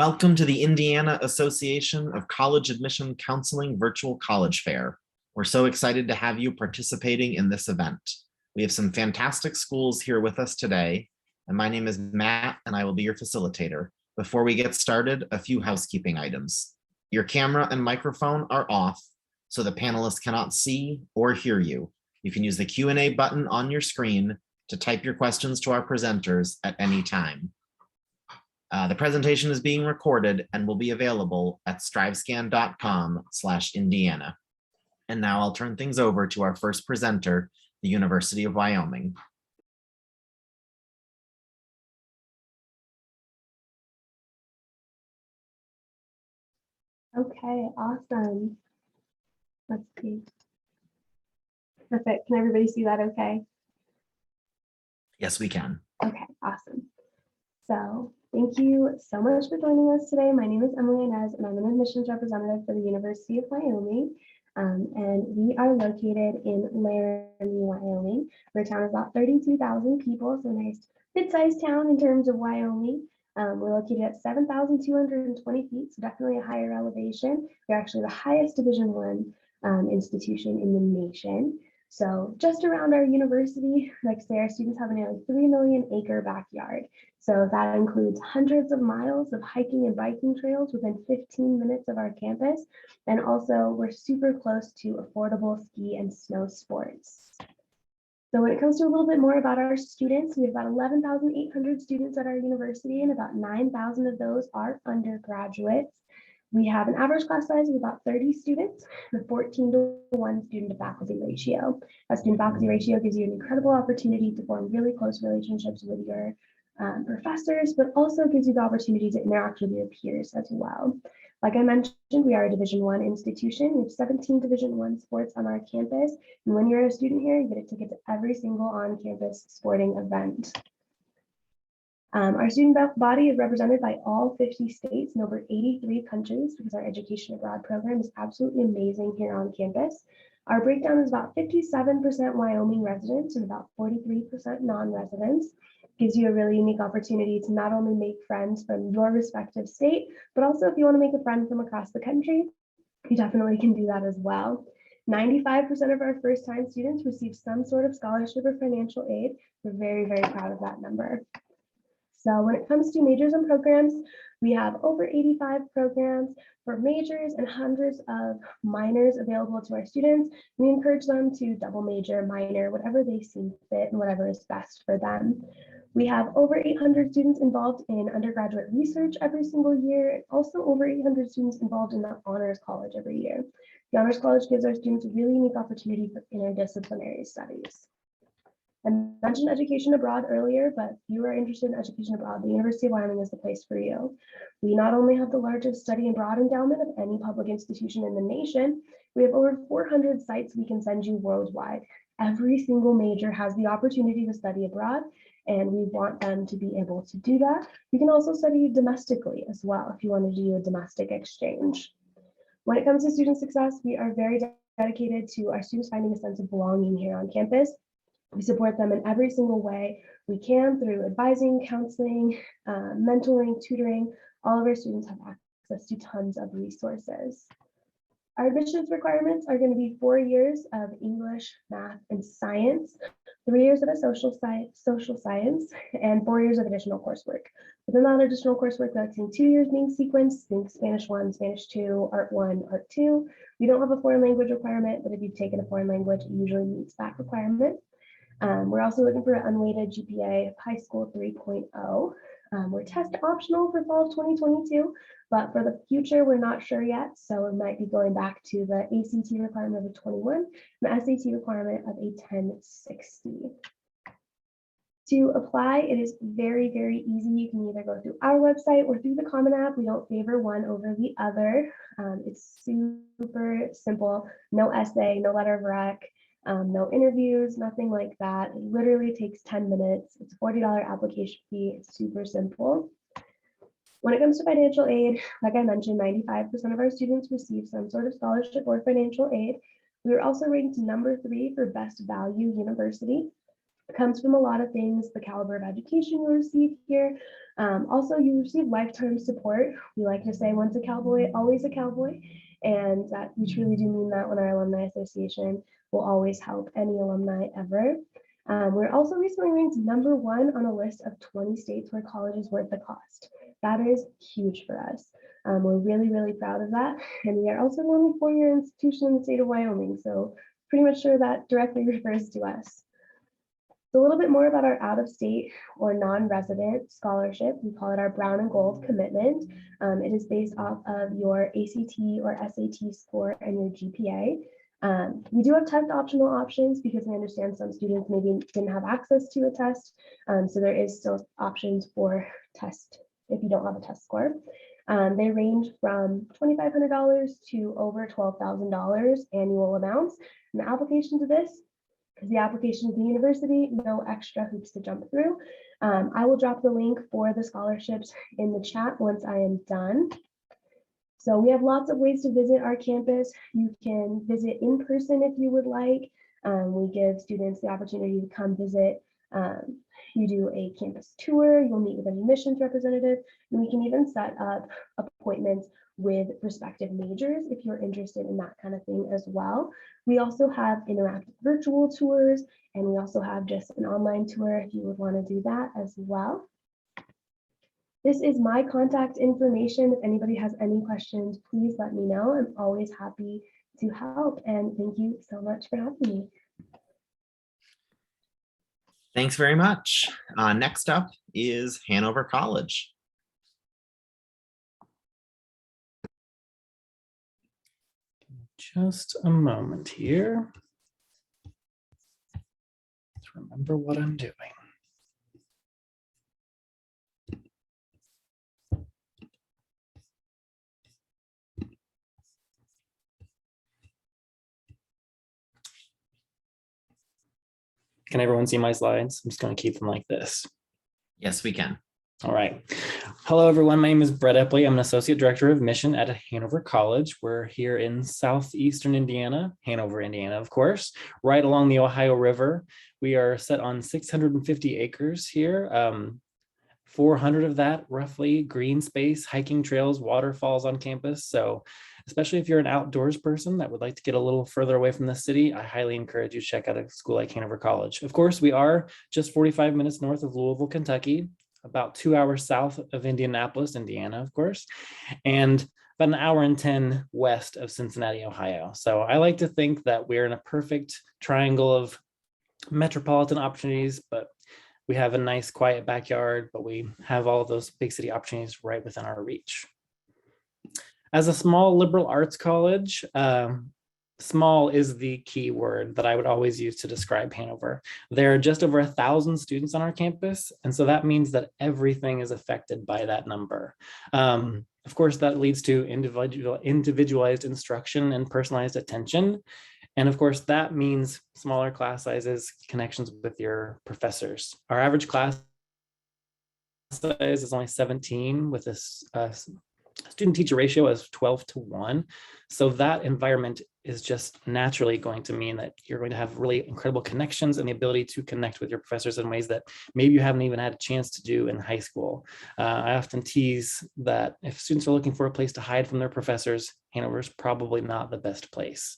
Welcome to the Indiana Association of College Admission Counseling Virtual College Fair. We're so excited to have you participating in this event. We have some fantastic schools here with us today, and my name is Matt, and I will be your facilitator. Before we get started, a few housekeeping items. Your camera and microphone are off, so the panelists cannot see or hear you. You can use the Q&A button on your screen to type your questions to our presenters at any time. The presentation is being recorded and will be available at strivescan.com/Indiana. And now I'll turn things over to our first presenter, the University of Wyoming. Okay, awesome. Let's see. Perfect. Can everybody see that okay? Yes, we can. Okay, awesome. So thank you so much for joining us today. My name is Emily Inez, and I'm an admissions representative for the University of Wyoming. And we are located in Laramie, Wyoming. Our town is about 32,000 people, so a nice mid-sized town in terms of Wyoming. We're located at 7,220 feet, so definitely a higher elevation. We're actually the highest Division I institution in the nation. So just around our university, like I say, our students have a nearly 3 million acre backyard. So that includes hundreds of miles of hiking and biking trails within 15 minutes of our campus. And also we're super close to affordable ski and snow sports. So when it comes to a little bit more about our students, we have about 11,800 students at our university, and about 9,000 of those are undergraduates. We have an average class size of about 30 students, and a 14-to-1 student to faculty ratio. A student faculty ratio gives you an incredible opportunity to form really close relationships with your professors, but also gives you the opportunity to interact with your peers as well. Like I mentioned, we are a Division I institution. We have 17 Division I sports on our campus. And when you're a student here, you get a ticket to every single on-campus sporting event. Our student body is represented by all 50 states and over 83 countries because our education abroad program is absolutely amazing here on campus. Our breakdown is about 57% Wyoming residents and about 43% non-residents. Gives you a really unique opportunity to not only make friends from your respective state, but also if you want to make a friend from across the country, you definitely can do that as well. 95% of our first-time students receive some sort of scholarship or financial aid. We're very, very proud of that number. So when it comes to majors and programs, we have over 85 programs for majors and hundreds of minors available to our students. We encourage them to double major, minor, whatever they seem fit and whatever is best for them. We have over 800 students involved in undergraduate research every single year, and also over 800 students involved in the Honors College every year. The Honors College gives our students a really unique opportunity for interdisciplinary studies. I mentioned education abroad earlier, but if you are interested in education abroad, the University of Wyoming is the place for you. We not only have the largest study abroad endowment of any public institution in the nation, we have over 400 sites we can send you worldwide. Every single major has the opportunity to study abroad, and we want them to be able to do that. You can also study domestically as well if you want to do a domestic exchange. When it comes to student success, we are very dedicated to our students finding a sense of belonging here on campus. We support them in every single way we can through advising, counseling, mentoring, tutoring. All of our students have access to tons of resources. Our admissions requirements are going to be 4 years of English, math, and science, 3 years of a social science, and 4 years of additional coursework. Within that additional coursework, that's in 2 years being sequenced, being Spanish 1, Spanish 2, Art 1, Art 2. We don't have a foreign language requirement, but if you've taken a foreign language, it usually meets that requirement. We're also looking for an unweighted GPA of high school 3.0. We're test optional for fall of 2022, but for the future, we're not sure yet. So it might be going back to the ACT requirement of a 21, and the SAT requirement of a 1060. To apply, it is very, very easy. You can either go through our website or through the Common App. We don't favor one over the other. It's super simple, no essay, no letter of rec. No interviews, nothing like that. It literally takes 10 minutes. It's a $40 application fee. It's super simple. When it comes to financial aid, like I mentioned, 95% of our students receive some sort of scholarship or financial aid. We were also ranked number 3 for best value university. It comes from a lot of things, the caliber of education you receive here, Also, you receive lifetime support. We like to say once a cowboy, always a cowboy. And that we truly do mean that when our alumni association will always help any alumni ever. We're also recently ranked #1 on a list of 20 states where college is worth the cost. That is huge for us. We're really, really proud of that. And we are also the only four-year institution in the state of Wyoming. So pretty much sure that directly refers to us. So a little bit more about our out-of-state or non-resident scholarship. We call it our Brown and Gold commitment. It is based off of your ACT or SAT score and your GPA. We do have test optional options because we understand some students maybe didn't have access to a test. So there is still options for test if you don't have a test score. They range from $2,500 to over $12,000 annual amounts. And the application to this, because the application to the university, no extra hoops to jump through. I will drop the link for the scholarships in the chat once I am done. So we have lots of ways to visit our campus. You can visit in person if you would like. We give students the opportunity to come visit. You do a campus tour, you'll meet with an admissions representative, and we can even set up appointments with respective majors if you're interested in that kind of thing as well. We also have interactive virtual tours, and we also have just an online tour if you would want to do that as well. This is my contact information. If anybody has any questions, please let me know. I'm always happy to help, and thank you so much for having me. Thanks very much. Next up is Hanover College. Just a moment here. Let's remember what I'm doing. Can everyone see my slides? I'm just going to keep them like this. Yes, we can. All right. Hello, everyone. My name is Brett Epley. I'm an Associate Director of Admission at Hanover College. We're here in southeastern Indiana, Hanover, Indiana, of course, right along the Ohio River. We are set on 650 acres here. 400 of that, roughly, green space, hiking trails, waterfalls on campus. So especially if you're an outdoors person that would like to get a little further away from the city, I highly encourage you to check out a school like Hanover College. Of course, we are just 45 minutes north of Louisville, Kentucky, about 2 hours south of Indianapolis, Indiana, of course, and about an hour and 10 west of Cincinnati, Ohio. So I like to think that we're in a perfect triangle of metropolitan opportunities, but we have a nice quiet backyard, but we have all of those big city opportunities right within our reach. As a small liberal arts college, small is the key word that I would always use to describe Hanover. There are just over 1,000 students on our campus, and so that means that everything is affected by that number. Of course, that leads to individualized instruction and personalized attention. And of course, that means smaller class sizes, connections with your professors. Our average class size is only 17 with this student-teacher ratio is 12:1. So that environment is just naturally going to mean that you're going to have really incredible connections and the ability to connect with your professors in ways that maybe you haven't even had a chance to do in high school. I often tease that if students are looking for a place to hide from their professors, Hanover is probably not the best place.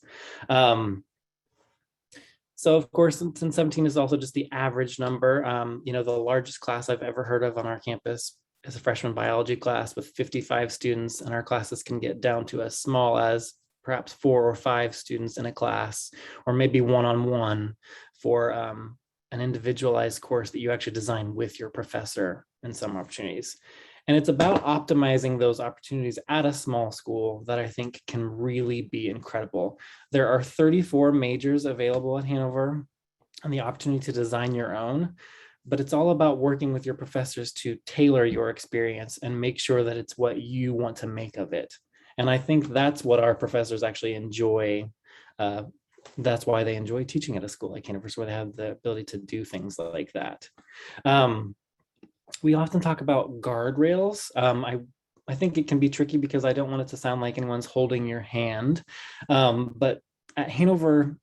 So of course, since 17 is also just the average number, the largest class I've ever heard of on our campus is a freshman biology class with 55 students, and our classes can get down to as small as perhaps 4 or 5 students in a class, or maybe one-on-one for an individualized course that you actually design with your professor in some opportunities. And it's about optimizing those opportunities at a small school that I think can really be incredible. There are 34 majors available at Hanover and the opportunity to design your own. But it's all about working with your professors to tailor your experience and make sure that it's what you want to make of it. And I think that's what our professors actually enjoy. That's why they enjoy teaching at a school like Hanover, where they have the ability to do things like that. We often talk about guardrails. I think it can be tricky because I don't want it to sound like anyone's holding your hand. But at Hanover,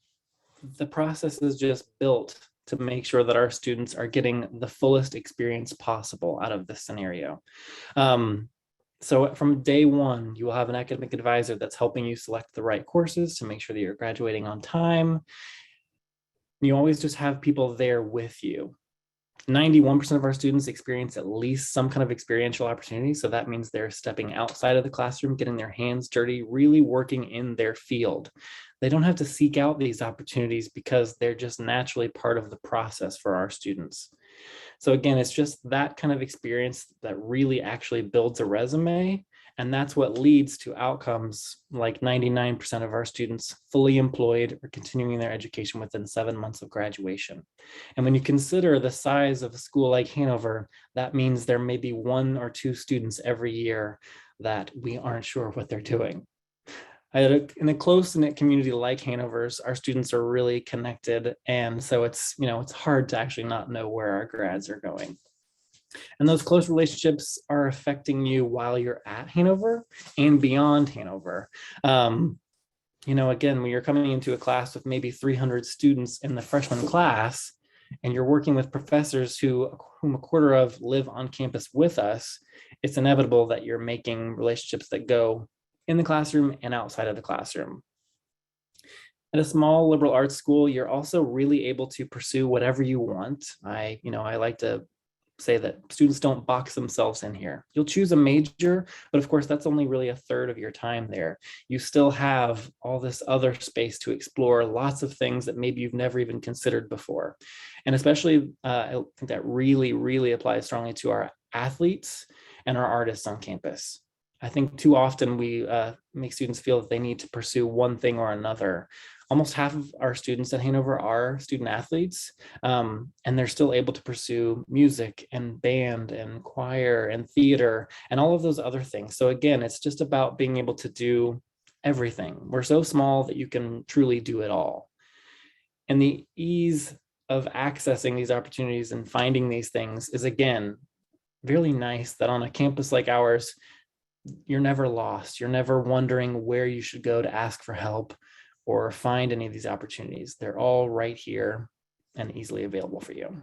the process is just built to make sure that our students are getting the fullest experience possible out of this scenario. So from day one, you will have an academic advisor that's helping you select the right courses to make sure that you're graduating on time. You always just have people there with you. 91% of our students experience at least some kind of experiential opportunity. So that means they're stepping outside of the classroom, getting their hands dirty, really working in their field. They don't have to seek out these opportunities because they're just naturally part of the process for our students. So again, it's just that kind of experience that really actually builds a resume. And that's what leads to outcomes like 99% of our students fully employed or continuing their education within 7 months of graduation. And when you consider the size of a school like Hanover, that means there may be 1 or 2 students every year that we aren't sure what they're doing. In a close-knit community like Hanover's, our students are really connected. And so it's hard to actually not know where our grads are going. And those close relationships are affecting you while you're at Hanover and beyond Hanover. Again, when you're coming into a class with maybe 300 students in the freshman class, and you're working with professors whom a quarter of live on campus with us, it's inevitable that you're making relationships that go in the classroom and outside of the classroom. At a small liberal arts school, you're also really able to pursue whatever you want. I like to say that students don't box themselves in here. You'll choose a major, but of course, that's only really a third of your time there. You still have all this other space to explore, lots of things that maybe you've never even considered before. And especially, I think that really, really applies strongly to our athletes and our artists on campus. I think too often we make students feel that they need to pursue one thing or another. Almost half of our students at Hanover are student athletes, and they're still able to pursue music and band and choir and theater and all of those other things. So again, it's just about being able to do everything. We're so small that you can truly do it all. And the ease of accessing these opportunities and finding these things is, again, really nice that on a campus like ours, you're never lost. You're never wondering where you should go to ask for help or find any of these opportunities. They're all right here and easily available for you.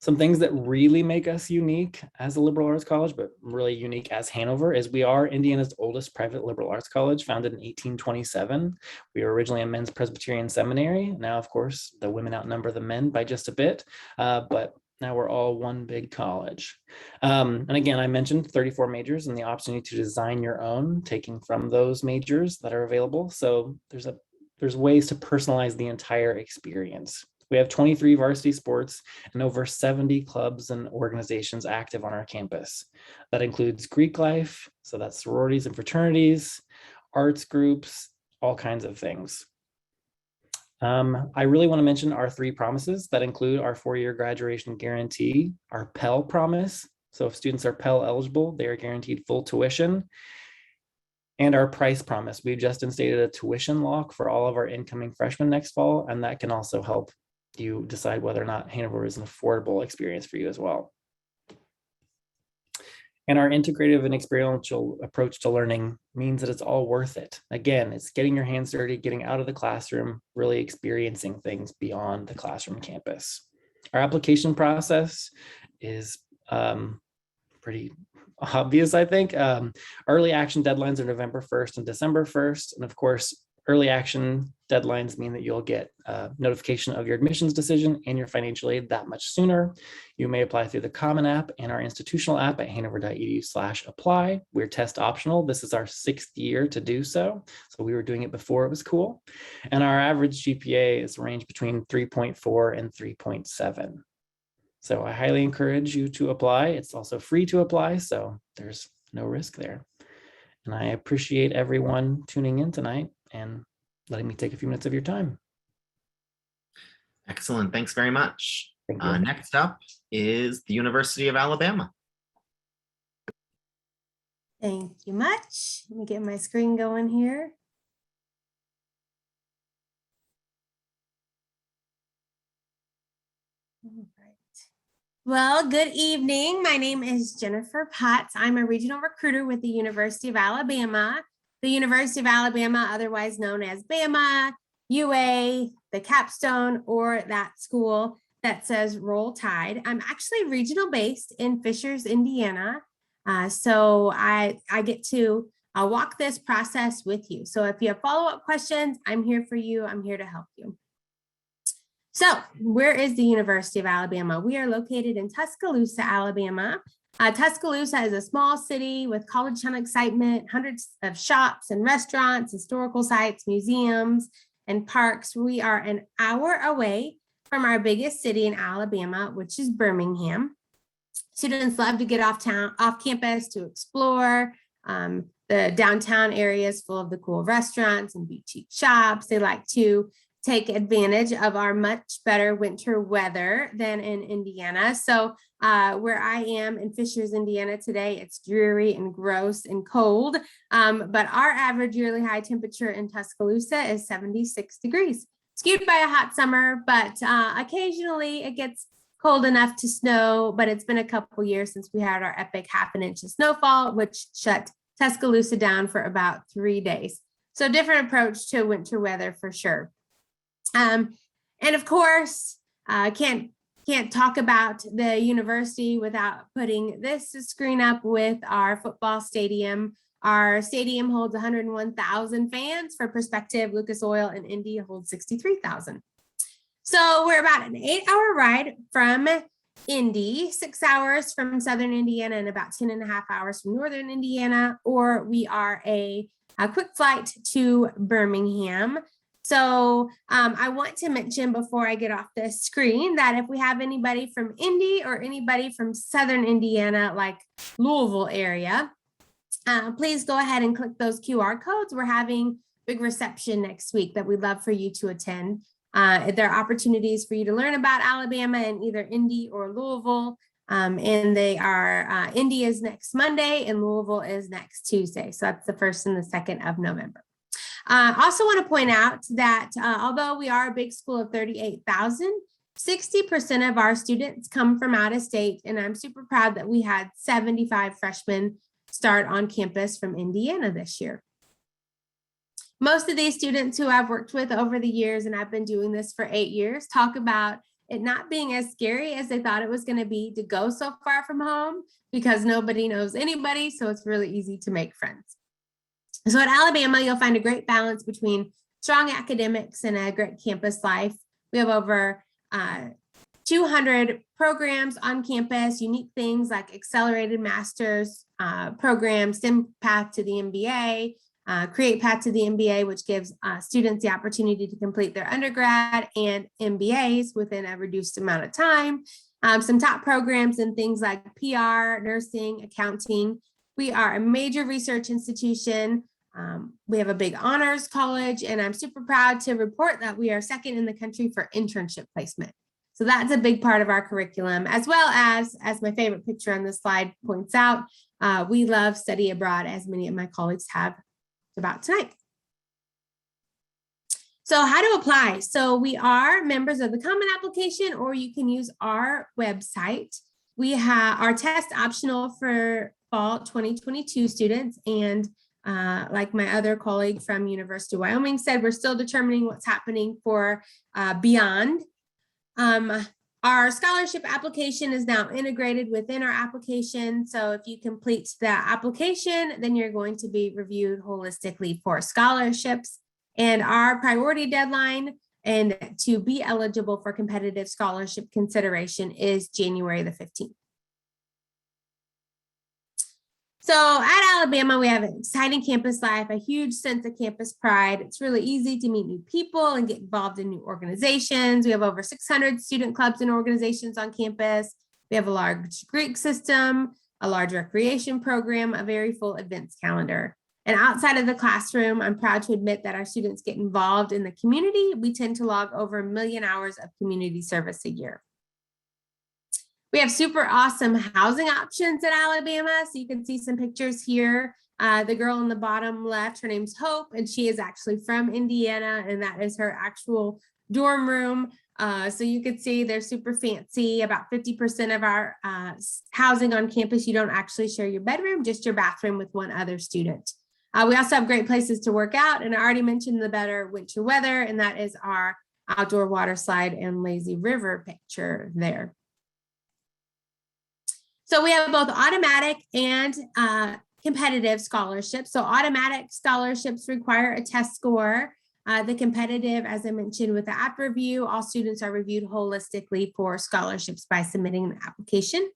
Some things that really make us unique as a liberal arts college, but really unique as Hanover, is we are Indiana's oldest private liberal arts college, founded in 1827. We were originally a men's Presbyterian seminary. Now, of course, the women outnumber the men by just a bit, but now we're all one big college. And again, I mentioned 34 majors and the opportunity to design your own, taking from those majors that are available. So there's ways to personalize the entire experience. We have 23 varsity sports and over 70 clubs and organizations active on our campus. That includes Greek life, so that's sororities and fraternities, arts groups, all kinds of things. I really want to mention our 3 promises that include our 4-year graduation guarantee, our Pell promise. So if students are Pell eligible, they are guaranteed full tuition. And our price promise. We've just instated a tuition lock for all of our incoming freshmen next fall, and that can also help you decide whether or not Hanover is an affordable experience for you as well. And our integrative and experiential approach to learning means that it's all worth it. Again, it's getting your hands dirty, getting out of the classroom, really experiencing things beyond the classroom campus. Our application process is pretty obvious, I think. Early action deadlines are November 1st and December 1st. And of course, early action deadlines mean that you'll get notification of your admissions decision and your financial aid that much sooner. You may apply through the Common App and our institutional app at hanover.edu/apply. We're test optional. This is our 6th year to do so. So we were doing it before it was cool. And our average GPA is ranged between 3.4 and 3.7. So I highly encourage you to apply. It's also free to apply, so there's no risk there. And I appreciate everyone tuning in tonight and letting me take a few minutes of your time. Excellent. Thanks very much. Thank you. Next up is the University of Alabama. Thank you much. Let me get my screen going here. All right. Well, good evening. My name is Jennifer Potts. I'm a regional recruiter with the University of Alabama. The University of Alabama, otherwise known as Bama, UA, the capstone, or that school that says Roll Tide. I'm actually regional based in Fishers, Indiana. So I get to walk this process with you. So if you have follow-up questions, I'm here for you. I'm here to help you. So where is the University of Alabama? We are located in Tuscaloosa, Alabama. Tuscaloosa is a small city with college town excitement, hundreds of shops and restaurants, historical sites, museums, and parks. We are an hour away from our biggest city in Alabama, which is Birmingham. Students love to get off campus to explore. The downtown area is full of the cool restaurants and boutique shops. They like to take advantage of our much better winter weather than in Indiana. So where I am in Fishers, Indiana today, it's dreary and gross and cold. But our average yearly high temperature in Tuscaloosa is 76 degrees. Skewed by a hot summer, but occasionally it gets cold enough to snow, but it's been a couple years since we had our epic 1/2 inch of snowfall, which shut Tuscaloosa down for about 3 days. So different approach to winter weather for sure. And of course, can't talk about the university without putting this screen up with our football stadium. Our stadium holds 101,000 fans. For perspective, Lucas Oil in Indy holds 63,000. So we're about an 8-hour ride from Indy, 6 hours from Southern Indiana, and about 10.5 hours from Northern Indiana, or we are a quick flight to Birmingham. So I want to mention before I get off the screen that if we have anybody from Indy or anybody from Southern Indiana, like Louisville area, please go ahead and click those QR codes. We're having big reception next week that we'd love for you to attend. There are opportunities for you to learn about Alabama in either Indy or Louisville. And they are, Indy is next Monday and Louisville is next Tuesday. So that's the 1st and the 2nd of November. I also want to point out that although we are a big school of 38,000, 60% of our students come from out of state. And I'm super proud that we had 75 freshmen start on campus from Indiana this year. Most of these students who I've worked with over the years, and I've been doing this for 8 years, talk about it not being as scary as they thought it was going to be to go so far from home because nobody knows anybody. So it's really easy to make friends. So at Alabama, you'll find a great balance between strong academics and a great campus life. We have over 200 programs on campus, unique things like accelerated master's programs, STEM Path to the MBA, Create Path to the MBA, which gives students the opportunity to complete their undergrad and MBAs within a reduced amount of time. Some top programs in things like PR, nursing, accounting. We are a major research institution. We have a big honors college, and I'm super proud to report that we are 2nd in the country for internship placement. So that's a big part of our curriculum, as well as my favorite picture on this slide points out, we love study abroad, as many of my colleagues have about tonight. So how to apply. So we are members of the Common Application, or you can use our website. We have our test optional for fall 2022 students, and like my other colleague from University of Wyoming said, we're still determining what's happening for beyond. Our scholarship application is now integrated within our application. So if you complete the application, then you're going to be reviewed holistically for scholarships. And our priority deadline and to be eligible for competitive scholarship consideration is January the 15th. So at Alabama, we have an exciting campus life, a huge sense of campus pride. It's really easy to meet new people and get involved in new organizations. We have over 600 student clubs and organizations on campus. We have a large Greek system, a large recreation program, a very full events calendar. And outside of the classroom, I'm proud to admit that our students get involved in the community. We tend to log over 1 million hours of community service a year. We have super awesome housing options at Alabama. So you can see some pictures here. The girl on the bottom left, her name's Hope, and she is actually from Indiana, and that is her actual dorm room. So you can see they're super fancy. About 50% of our housing on campus, you don't actually share your bedroom, just your bathroom with one other student. We also have great places to work out, and I already mentioned the better winter weather, and that is our outdoor water slide and lazy river picture there. So we have both automatic and competitive scholarships. So automatic scholarships require a test score. The competitive, as I mentioned, with the app review, all students are reviewed holistically for scholarships by submitting an application.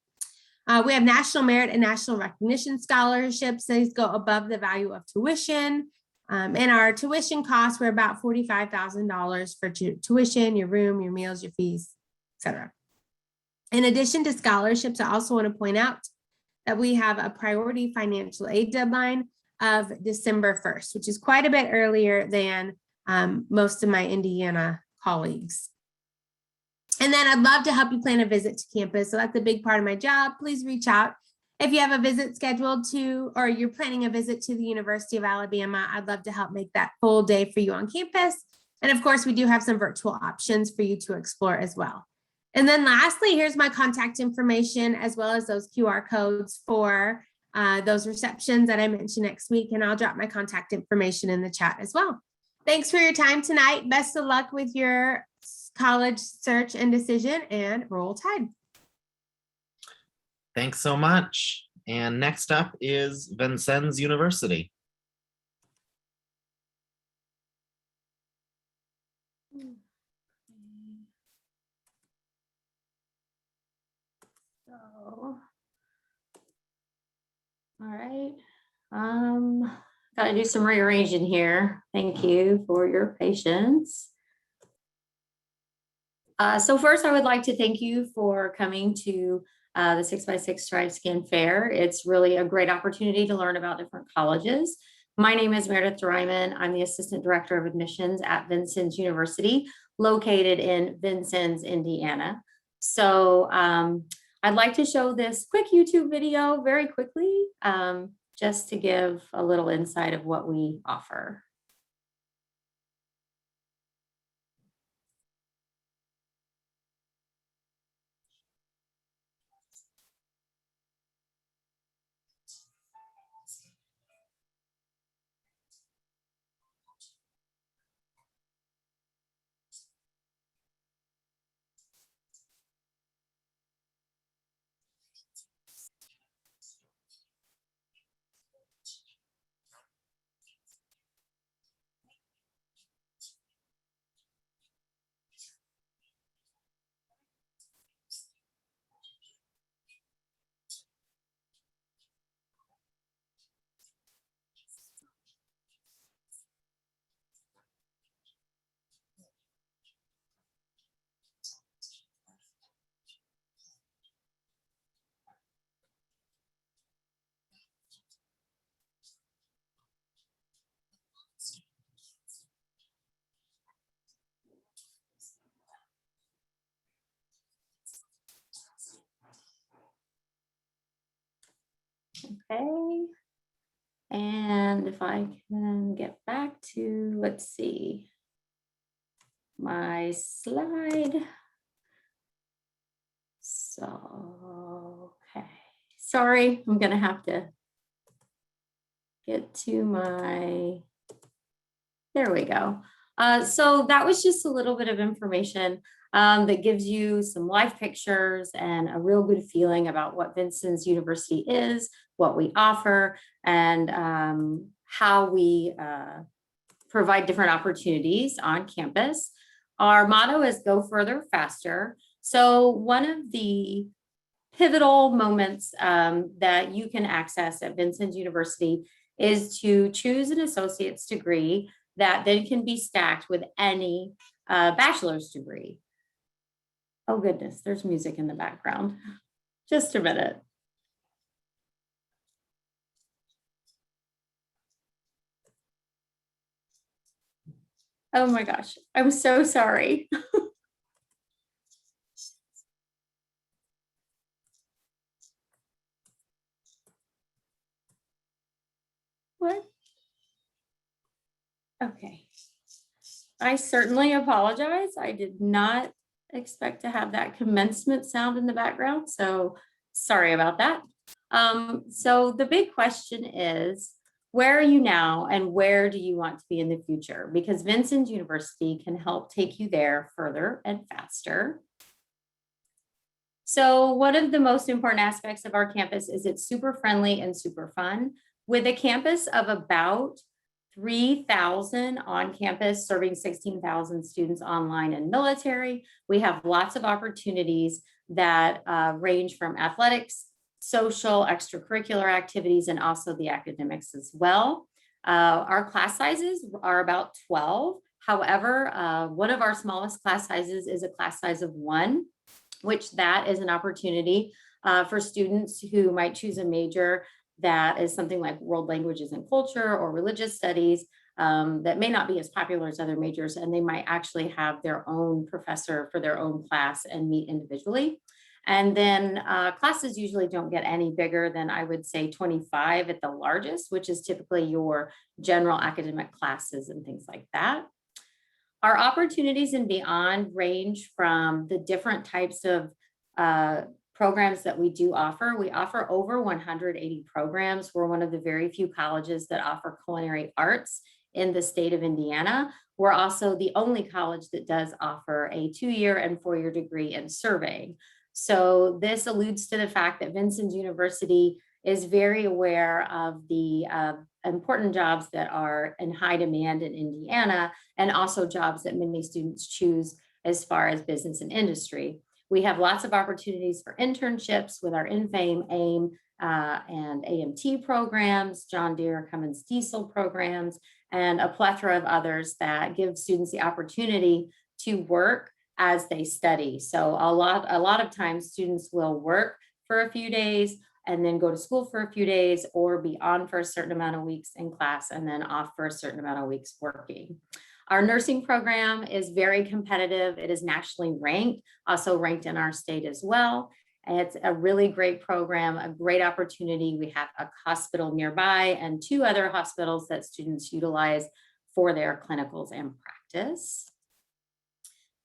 We have national merit and national recognition scholarships. These go above the value of tuition. And our tuition costs were about $45,000 for tuition, your room, your meals, your fees, etc. In addition to scholarships, I also want to point out that we have a priority financial aid deadline of December 1st, which is quite a bit earlier than most of my Indiana colleagues. And then I'd love to help you plan a visit to campus. So that's a big part of my job. Please reach out. If you have a visit scheduled to, or you're planning a visit to the University of Alabama, I'd love to help make that full day for you on campus. And of course, we do have some virtual options for you to explore as well. And then lastly, here's my contact information, as well as those QR codes for those receptions that I mentioned next week. And I'll drop my contact information in the chat as well. Thanks for your time tonight. Best of luck with your college search and decision, and roll tide. Thanks so much. And next up is Vincennes University. All right. Got to do some rearranging here. Thank you for your patience. So first, I would like to thank you for coming to the 6x6 Strive Scan Fair. It's really a great opportunity to learn about different colleges. My name is Meredith Dreiman. I'm the Assistant Director of Admissions at Vincennes University, located in Vincennes, Indiana. So I'd like to show this quick YouTube video very quickly, just to give a little insight of what we offer. Okay, and if I can get back to, let's see, my slide. So, okay, sorry, I'm gonna have to get to my, there we go. So that was just a little bit of information that gives you some live pictures and a real good feeling about what Vincennes University is, what we offer, and how we provide different opportunities on campus. Our motto is go further, faster. So one of the pivotal moments that you can access at Vincennes University is to choose an associate's degree that then can be stacked with any bachelor's degree. Oh goodness, there's music in the background. Just a minute. Oh my gosh, I'm so sorry. What? Okay. I certainly apologize. I did not expect to have that commencement sound in the background, so sorry about that. So the big question is, where are you now and where do you want to be in the future? Because Vincennes University can help take you there further and faster. So one of the most important aspects of our campus is it's super friendly and super fun. With a campus of about 3,000 on campus, serving 16,000 students online and military, we have lots of opportunities that range from athletics, social, extracurricular activities, and also the academics as well. Our class sizes are about 12. However, one of our smallest class sizes is a class size of 1, which that is an opportunity for students who might choose a major that is something like world languages and culture or religious studies that may not be as popular as other majors, and they might actually have their own professor for their own class and meet individually. And then classes usually don't get any bigger than, I would say, 25 at the largest, which is typically your general academic classes and things like that. Our opportunities and beyond range from the different types of programs that we do offer. We offer over 180 programs. We're one of the very few colleges that offer culinary arts in the state of Indiana. We're also the only college that does offer a 2-year and 4-year degree in surveying. So this alludes to the fact that Vincennes University is very aware of the important jobs that are in high demand in Indiana, and also jobs that many students choose as far as business and industry. We have lots of opportunities for internships with our InFame, AIM, and AMT programs, John Deere, Cummins Diesel programs, and a plethora of others that give students the opportunity to work as they study. So a lot of times students will work for a few days and then go to school for a few days, or be on for a certain amount of weeks in class and then off for a certain amount of weeks working. Our nursing program is very competitive. It is nationally ranked, also ranked in our state as well. And it's a really great program, a great opportunity. We have a hospital nearby and 2 other hospitals that students utilize for their clinicals and practice.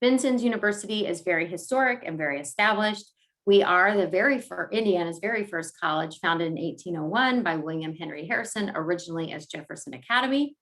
Vincennes University is very historic and very established. We are Indiana's very first college, founded in 1801 by William Henry Harrison, originally as Jefferson Academy.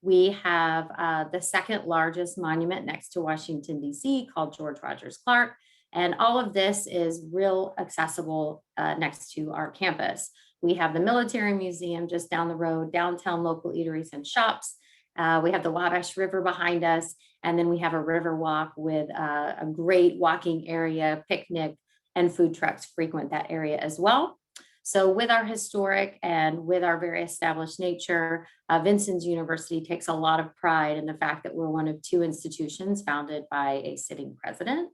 We have the 2nd largest monument next to Washington, D.C., called George Rogers Clark. And all of this is real accessible next to our campus. We have the Military Museum just down the road, downtown local eateries and shops. We have the Wabash River behind us. And then we have a river walk with a great walking area, picnic, and food trucks frequent that area as well. So with our historic and with our very established nature, Vincennes University takes a lot of pride in the fact that we're one of 2 institutions founded by a sitting president.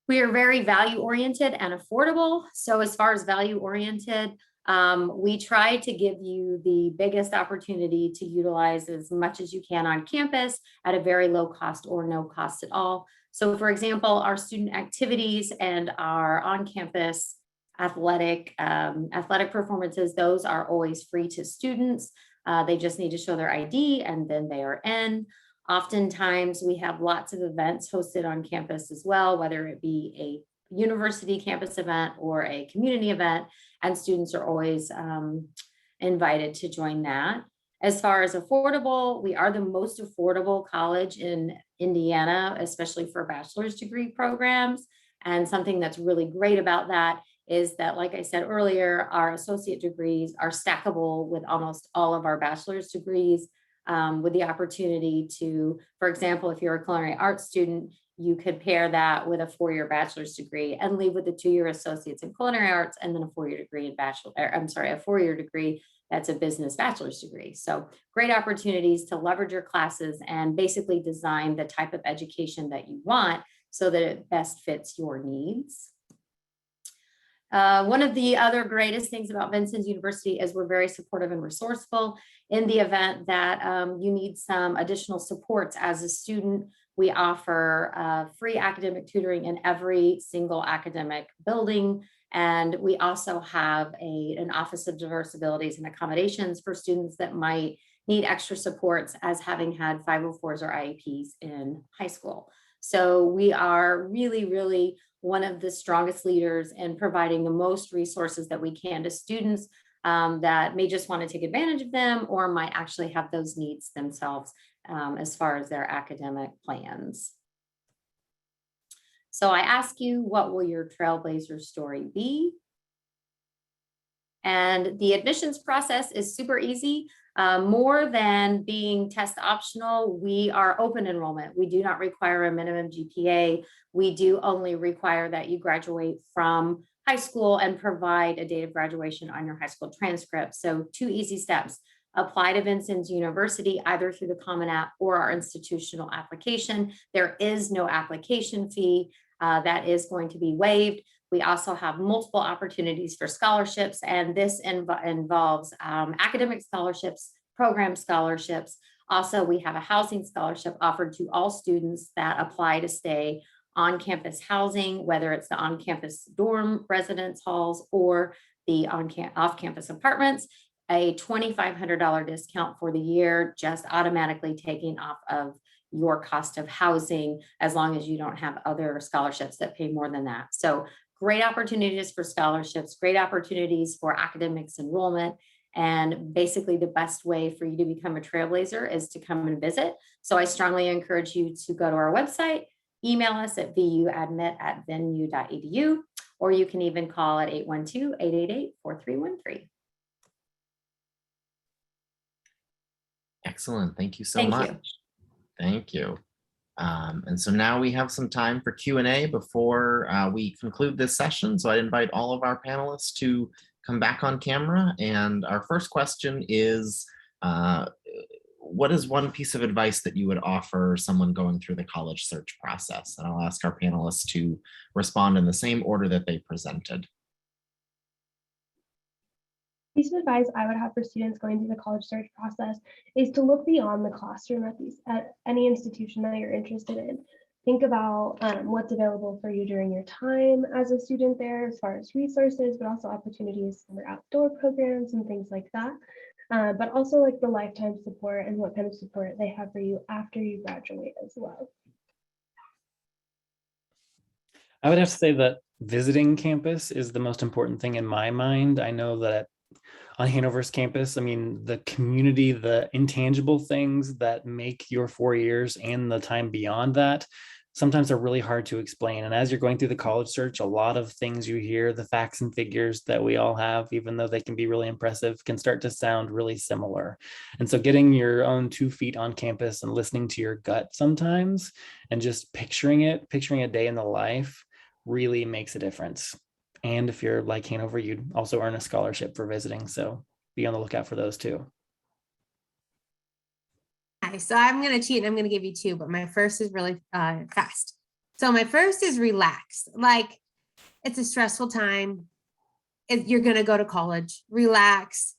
We are very value-oriented and affordable. So as far as value-oriented, we try to give you the biggest opportunity to utilize as much as you can on campus at a very low cost or no cost at all. So for example, our student activities and our on-campus athletic performances, those are always free to students. They just need to show their ID and then they are in. Oftentimes we have lots of events hosted on campus as well, whether it be a university campus event or a community event, and students are always invited to join that. As far as affordable, we are the most affordable college in Indiana, especially for bachelor's degree programs. And something that's really great about that is that, like I said earlier, our associate degrees are stackable with almost all of our bachelor's degrees, with the opportunity to, for example, if you're a culinary arts student, you could pair that with a 4-year bachelor's degree and leave with a 2-year associates in culinary arts and then a 4-year degree in a 4-year degree that's a business bachelor's degree. So great opportunities to leverage your classes and basically design the type of education that you want so that it best fits your needs. One of the other greatest things about Vincennes University is we're very supportive and resourceful. In the event that you need some additional supports as a student, we offer free academic tutoring in every single academic building. And we also have an Office of Diverse Abilities and Accommodations for students that might need extra supports as having had 504s or IEPs in high school. So we are really, really one of the strongest leaders in providing the most resources that we can to students that may just want to take advantage of them or might actually have those needs themselves as far as their academic plans. So I ask you, what will your trailblazer story be? And the admissions process is super easy. More than being test optional, we are open enrollment. We do not require a minimum GPA. We do only require that you graduate from high school and provide a date of graduation on your high school transcript. So 2 easy steps. Apply to Vincennes University either through the Common App or our institutional application. There is no application fee that is going to be waived. We also have multiple opportunities for scholarships, and this involves academic scholarships, program scholarships. Also, we have a housing scholarship offered to all students that apply to stay on campus housing, whether it's the on-campus dorm residence halls or the off-campus apartments. A $2,500 discount for the year, just automatically taking off of your cost of housing, as long as you don't have other scholarships that pay more than that. So great opportunities for scholarships, great opportunities for academics enrollment. And basically the best way for you to become a trailblazer is to come and visit. So I strongly encourage you to go to our website, email us at vuadmit@venu.edu, or you can even call at 812-888-4313. Excellent. Thank you so Thank much. you. Thank you. And so now we have some time for Q&A before we conclude this session. So I invite all of our panelists to come back on camera. And our first question is, what is one piece of advice that you would offer someone going through the college search process? And I'll ask our panelists to respond in the same order that they presented. Piece of advice I would have for students going through the college search process is to look beyond the classroom at any institution that you're interested in. Think about what's available for you during your time as a student there, as far as resources, but also opportunities for outdoor programs and things like that. But also like the lifetime support and what kind of support they have for you after you graduate as well. I would have to say that visiting campus is the most important thing in my mind. I know that on Hanover's campus, I mean, the community, the intangible things that make your 4 years and the time beyond that, sometimes are really hard to explain. And as you're going through the college search, a lot of things you hear, the facts and figures that we all have, even though they can be really impressive, can start to sound really similar. And so getting your own 2 feet on campus and listening to your gut sometimes, and just picturing a day in the life really makes a difference. And if you're like Hanover, you'd also earn a scholarship for visiting. So be on the lookout for those too. Okay, so I'm going to cheat and I'm going to give you 2, but my first is really fast. So my first is relax. Like, it's a stressful time. You're going to go to college, relax,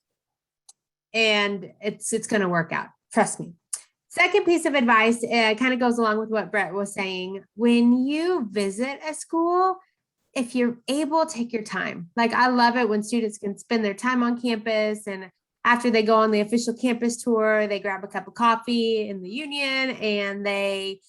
and it's going to work out. Trust me. Second piece of advice kind of goes along with what Brett was saying. When you visit a school, if you're able, take your time. Like, I love it when students can spend their time on campus, and after they go on the official campus tour, they grab a cup of coffee in the union and they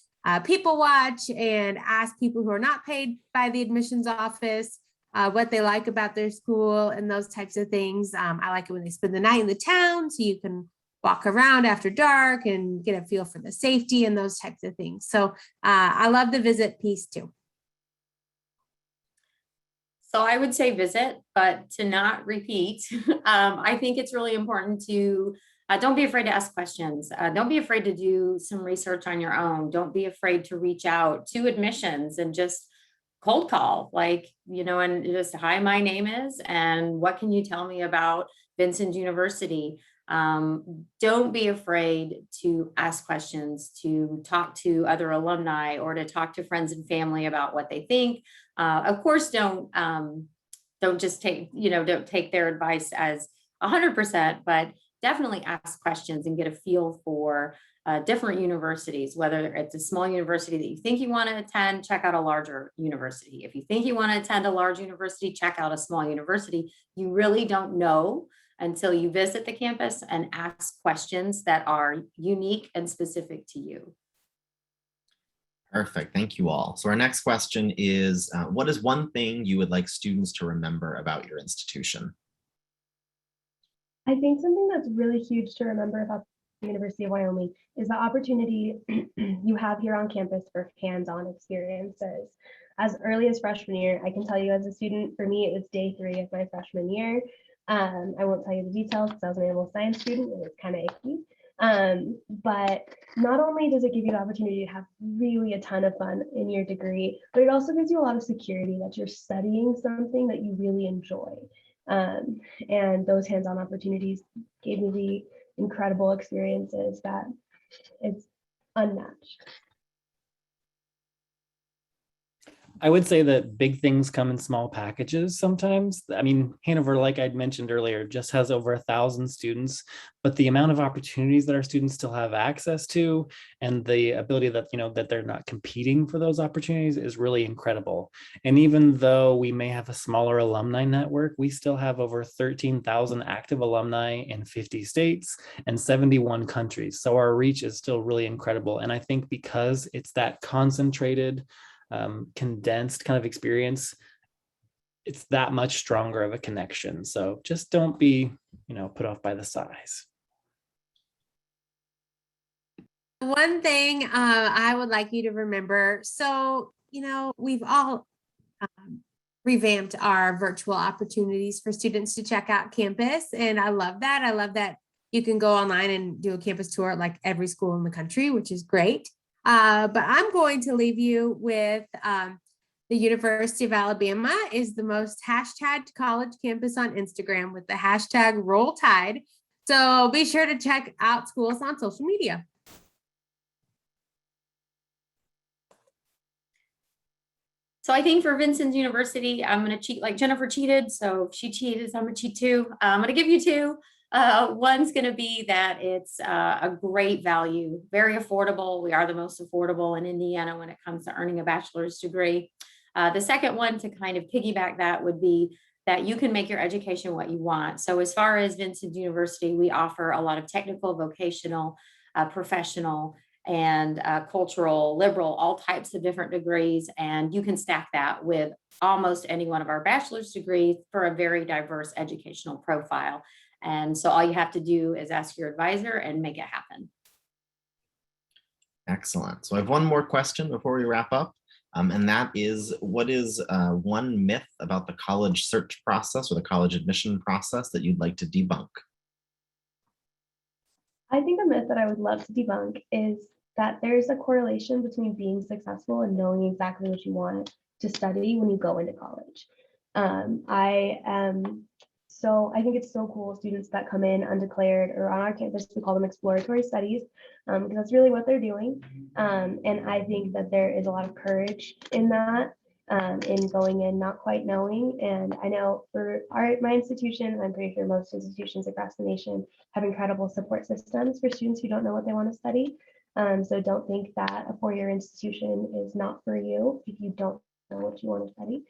people watch and ask people who are not paid by the admissions office what they like about their school and those types of things. I like it when they spend the night in the town so you can walk around after dark and get a feel for the safety and those types of things. So I love the visit piece too. So I would say visit, but to not repeat. I think it's really important to don't be afraid to ask questions. Don't be afraid to do some research on your own. Don't be afraid to reach out to admissions and just cold call, like, and just, hi, my name is, and what can you tell me about Vincent University? Don't be afraid to ask questions, to talk to other alumni, or to talk to friends and family about what they think. Of course, don't just take, don't take their advice as 100%, but definitely ask questions and get a feel for different universities. Whether it's a small university that you think you want to attend, check out a larger university. If you think you want to attend a large university, check out a small university. You really don't know until you visit the campus and ask questions that are unique and specific to you. Perfect. Thank you all. So our next question is, what is one thing you would like students to remember about your institution? I think something that's really huge to remember about the University of Wyoming is the opportunity you have here on campus for hands-on experiences. As early as freshman year, I can tell you as a student, for me, it was day 3 of my freshman year. I won't tell you the details because I was an animal science student. It was kind of icky. But not only does it give you the opportunity to have really a ton of fun in your degree, but it also gives you a lot of security that you're studying something that you really enjoy. And those hands-on opportunities gave me the incredible experiences that it's unmatched. I would say that big things come in small packages sometimes. I mean, Hanover, like I'd mentioned earlier, just has over 1,000 students, but the amount of opportunities that our students still have access to and the ability that, that they're not competing for those opportunities is really incredible. And even though we may have a smaller alumni network, we still have over 13,000 active alumni in 50 states and 71 countries. So our reach is still really incredible. And I think because it's that concentrated, condensed kind of experience, it's that much stronger of a connection. So just don't be, put off by the size. One thing I would like you to remember, so, we've all revamped our virtual opportunities for students to check out campus. And I love that. I love that you can go online and do a campus tour like every school in the country, which is great. But I'm going to leave you with the University of Alabama is the most hashtagged college campus on Instagram with the hashtag Roll Tide. So be sure to check out schools on social media. So I think for Vincennes University, I'm going to cheat like Jennifer cheated. So if she cheated, so I'm going to cheat too. I'm going to give you 2. One's going to be that it's a great value, very affordable. We are the most affordable in Indiana when it comes to earning a bachelor's degree. The second one to kind of piggyback that would be that you can make your education what you want. So as far as Vincennes University, we offer a lot of technical, vocational, professional, and cultural, liberal, all types of different degrees. And you can stack that with almost any one of our bachelor's degrees for a very diverse educational profile. And so all you have to do is ask your advisor and make it happen. Excellent. So I have one more question before we wrap up. And that is, what is one myth about the college search process or the college admission process that you'd like to debunk? I think a myth that I would love to debunk is that there's a correlation between being successful and knowing exactly what you want to study when you go into college. I think it's so cool, students that come in undeclared or on our campus, we call them exploratory studies, because that's really what they're doing. And I think that there is a lot of courage in that, in going in not quite knowing. And I know for my institution, I'm pretty sure most institutions across the nation have incredible support systems for students who don't know what they want to study. So don't think that a 4-year institution is not for you if you don't know what you want to study.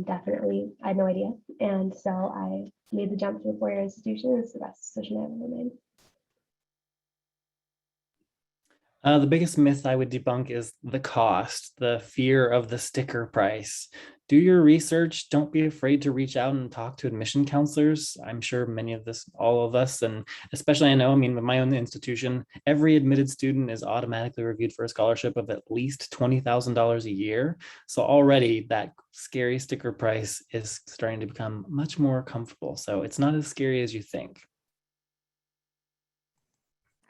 Definitely, I had no idea. And so I made the jump to a 4-year institution. It's the best decision I've ever made. The biggest myth I would debunk is the cost, the fear of the sticker price. Do your research. Don't be afraid to reach out and talk to admission counselors. I'm sure all of us, and especially with my own institution, every admitted student is automatically reviewed for a scholarship of at least $20,000 a year. So already that scary sticker price is starting to become much more comfortable. So it's not as scary as you think.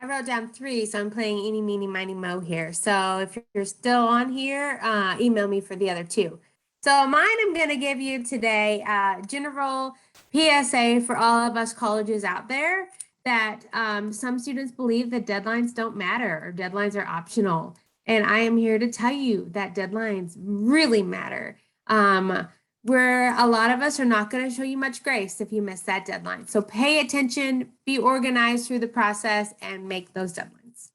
I wrote down 3, so I'm playing eeny, meeny, miny, mo here. So if you're still on here, email me for the other 2. So mine I'm going to give you today, general PSA for all of us colleges out there that some students believe that deadlines don't matter or deadlines are optional. And I am here to tell you that deadlines really matter. Where a lot of us are not going to show you much grace if you miss that deadline. So pay attention, be organized through the process, and make those deadlines.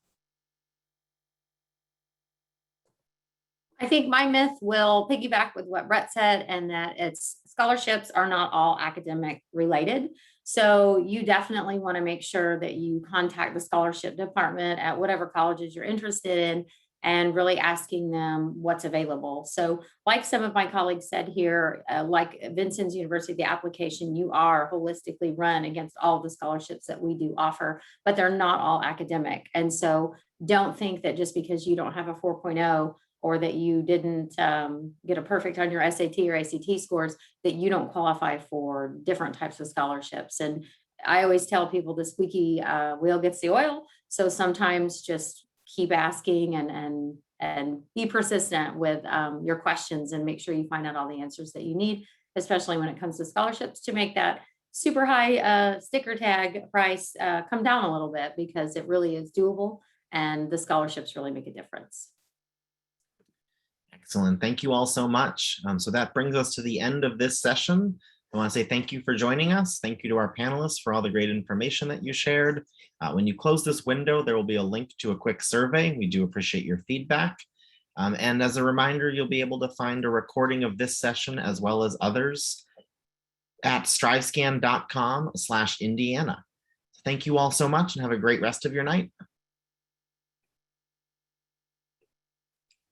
I think my myth will piggyback with what Brett said, and that scholarships are not all academic related. So you definitely want to make sure that you contact the scholarship department at whatever colleges you're interested in and really asking them what's available. So like some of my colleagues said here, like Vincennes University, the application, you are holistically run against all the scholarships that we do offer, but they're not all academic. And so don't think that just because you don't have a 4.0 or that you didn't get a perfect on your SAT or ACT scores, that you don't qualify for different types of scholarships. And I always tell people the squeaky wheel gets the oil. So sometimes just keep asking and be persistent with your questions and make sure you find out all the answers that you need, especially when it comes to scholarships, to make that super high sticker tag price come down a little bit, because it really is doable and the scholarships really make a difference. Excellent. Thank you all so much. So that brings us to the end of this session. I want to say thank you for joining us. Thank you to our panelists for all the great information that you shared. When you close this window, there will be a link to a quick survey. We do appreciate your feedback. And as a reminder, you'll be able to find a recording of this session as well as others at strivescan.com/Indiana. Thank you all so much and have a great rest of your night.